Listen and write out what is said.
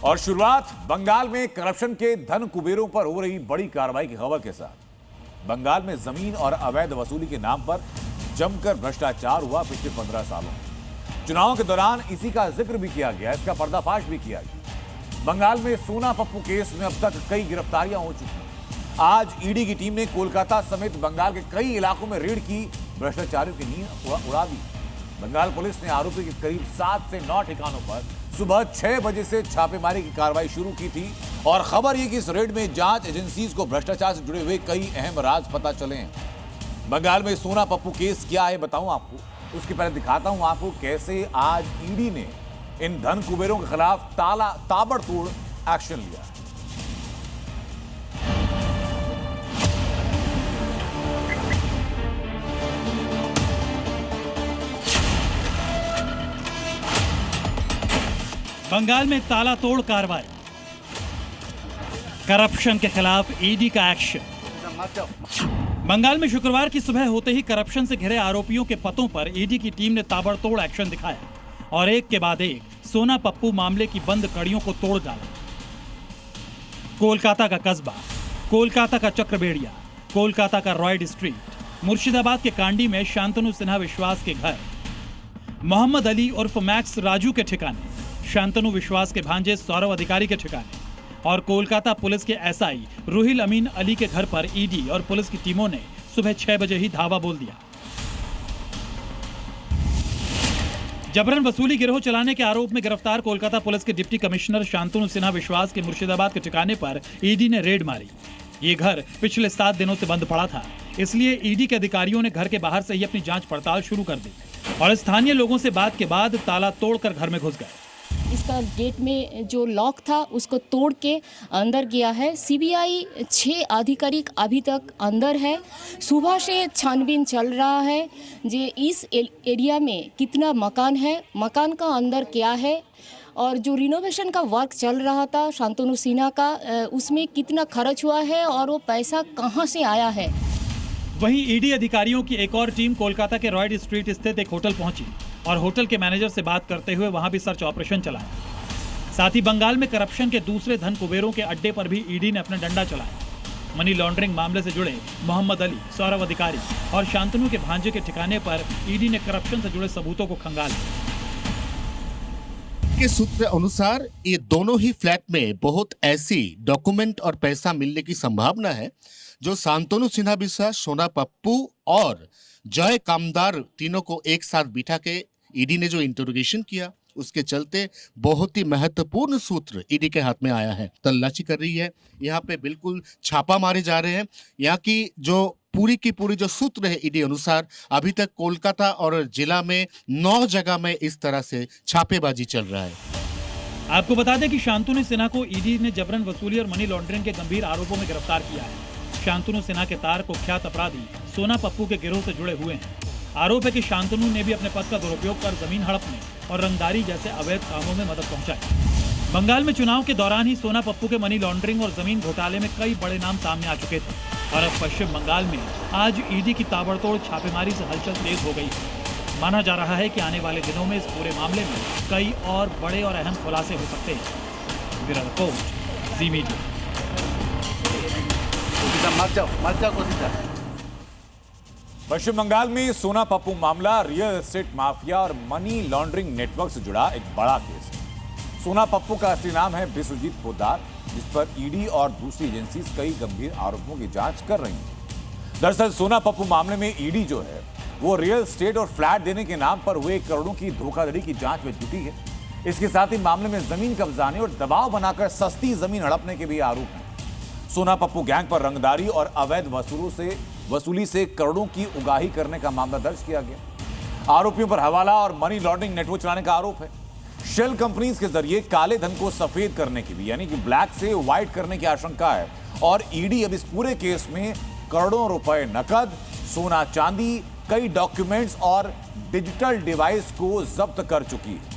और शुरुआत बंगाल में करप्शन के धन कुबेरों पर हो रही बड़ी कार्रवाई की खबर के साथ। बंगाल में जमीन और अवैध वसूली के नाम पर जमकर भ्रष्टाचार हुआ पिछले 15 सालों में। चुनावों के दौरान इसी का जिक्र भी किया गया, इसका पर्दाफाश भी किया गया। बंगाल में सोना पप्पू केस में अब तक कई गिरफ्तारियां हो चुकी हैं। आज ईडी की टीम ने कोलकाता समेत बंगाल के कई इलाकों में रेड की, भ्रष्टाचारियों की नींद उड़ा दी। बंगाल पुलिस ने आरोपी के करीब 7 से 9 ठिकानों पर सुबह 6 बजे से छापेमारी की कार्रवाई शुरू की थी और खबर यह कि इस रेड में जांच एजेंसीज को भ्रष्टाचार से जुड़े हुए कई अहम राज पता चले हैं। बंगाल में सोना पप्पू केस क्या है बताऊं आपको, उसके पहले दिखाता हूं आपको कैसे आज ईडी ने इन धन कुबेरों के खिलाफ ताबड़तोड़ एक्शन लिया। बंगाल में ताला तोड़ कार्रवाई, करप्शन के खिलाफ ईडी का एक्शन। बंगाल में शुक्रवार की सुबह होते ही करप्शन से घिरे आरोपियों के पतों पर ईडी की टीम ने ताबड़तोड़ एक्शन दिखाया और एक के बाद एक सोना पप्पू मामले की बंद कड़ियों को तोड़ डाला। कोलकाता का कस्बा, कोलकाता का चक्रबेड़िया, कोलकाता का रॉयड स्ट्रीट, मुर्शिदाबाद के कांडी में शांतनु सिन्हा विश्वास के घर, मोहम्मद अली उर्फ मैक्स राजू के ठिकाने, शांतनु विश्वास के भांजे सौरव अधिकारी के ठिकाने और कोलकाता पुलिस के एसआई रुहिल अमीन अली के घर पर ईडी और पुलिस की टीमों ने सुबह 6 बजे ही धावा बोल दिया। जबरन वसूली गिरोह चलाने के आरोप में गिरफ्तार कोलकाता पुलिस के डिप्टी कमिश्नर शांतनु सिन्हा विश्वास के मुर्शिदाबाद के ठिकाने पर ईडी ने रेड मारी। ये घर पिछले 7 दिनों से बंद पड़ा था, इसलिए ईडी के अधिकारियों ने घर के बाहर से ही अपनी जांच पड़ताल शुरू कर दी और स्थानीय लोगों से बात के बाद ताला तोड़कर घर में घुस गए। इसका गेट में जो लॉक था उसको तोड़ के अंदर गया है। सीबीआई 6 अधिकारी अभी तक अंदर है। सुबह से छानबीन चल रहा है जे इस एरिया में कितना मकान है, मकान का अंदर क्या है और जो रिनोवेशन का वर्क चल रहा था शांतनु सिन्हा का, उसमें कितना खर्च हुआ है और वो पैसा कहाँ से आया है। वहीं ईडी अधिकारियों की एक और टीम कोलकाता के रॉयड स्ट्रीट स्थित एक होटल पहुंची और होटल के मैनेजर से बात करते हुए वहां भी सर्च ऑपरेशन चलाया। साथ ही बंगाल में करप्शन के दूसरे धन कुबेरों के अड्डे पर भी ईडी ने अपना डंडा चलाया। मनी लॉन्ड्रिंग मामले से जुड़े मोहम्मद अली, सौरव अधिकारी और शांतनु के भांजे के ठिकाने पर ईडी ने करप्शन से जुड़े सबूतों को खंगाल के सूत्र अनुसार ये दोनों ही फ्लैट में बहुत ऐसी डॉक्यूमेंट और पैसा मिलने की संभावना है जो शांतनु सिन्हा विश्वास, सोना पप्पू और जय कामदार तीनों को एक साथ बिठा के ईडी ने जो इंटरोगेशन किया उसके चलते बहुत ही महत्वपूर्ण सूत्र ईडी के हाथ में आया है। तलाशी कर रही है, यहाँ पे बिल्कुल छापा मारे जा रहे हैं। यहाँ की जो पूरी की पूरी जो सूत्र है ईडी अनुसार अभी तक कोलकाता और जिला में 9 जगह में इस तरह से छापेबाजी चल रहा है। आपको बता दें कि शांतनु सिन्हा को ईडी ने जबरन वसूली और मनी लॉन्ड्रिंग के गंभीर आरोपों में गिरफ्तार किया है। शांतनु सिन्हा के तार कुख्यात अपराधी सोना पप्पू के गिरोह से जुड़े हुए हैं। आरोप है कि शांतनु ने भी अपने पद का दुरुपयोग कर जमीन हड़पने और रंगदारी जैसे अवैध कामों में मदद पहुंचाई। बंगाल में चुनाव के दौरान ही सोना पप्पू के मनी लॉन्ड्रिंग और जमीन घोटाले में कई बड़े नाम सामने आ चुके थे और अब पश्चिम बंगाल में आज ईडी की ताबड़तोड़ छापेमारी से हलचल तेज हो गई है। माना जा रहा है कि आने वाले दिनों में इस पूरे मामले में कई और बड़े और अहम खुलासे हो सकते हैं। ब्यूरो रिपोर्ट, जी मीडिया। पश्चिम बंगाल में सोना पप्पू मामला रियल एस्टेट माफिया और मनी लॉन्ड्रिंग नेटवर्क से जुड़ा एक बड़ा केस है। सोना पप्पू का असली नाम है बिस्वजीत पोद्दार, जिस पर ईडी और दूसरी एजेंसीज कई गंभीर आरोपों की जांच कर रही हैं। दरअसल सोना पप्पू मामले में ईडी जो है वो रियल एस्टेट और फ्लैट देने के नाम पर हुए करोड़ों की धोखाधड़ी की जांच में जुटी है। इसके साथ ही मामले में जमीन कब्जाने और दबाव बनाकर सस्ती जमीन हड़पने के भी आरोप हैं। सोना पप्पू गैंग पर रंगदारी और अवैध वसूली से करोड़ों की उगाही करने का मामला दर्ज किया गया। आरोपियों पर हवाला और मनी लॉन्ड्रिंग नेटवर्क चलाने का आरोप है। शेल कंपनीज के जरिए काले धन को सफेद करने की भी, यानी कि ब्लैक से व्हाइट करने की आशंका है और ईडी अब इस पूरे केस में करोड़ों रुपए नकद, सोना चांदी, कई डॉक्यूमेंट्स और डिजिटल डिवाइस को जब्त कर चुकी है।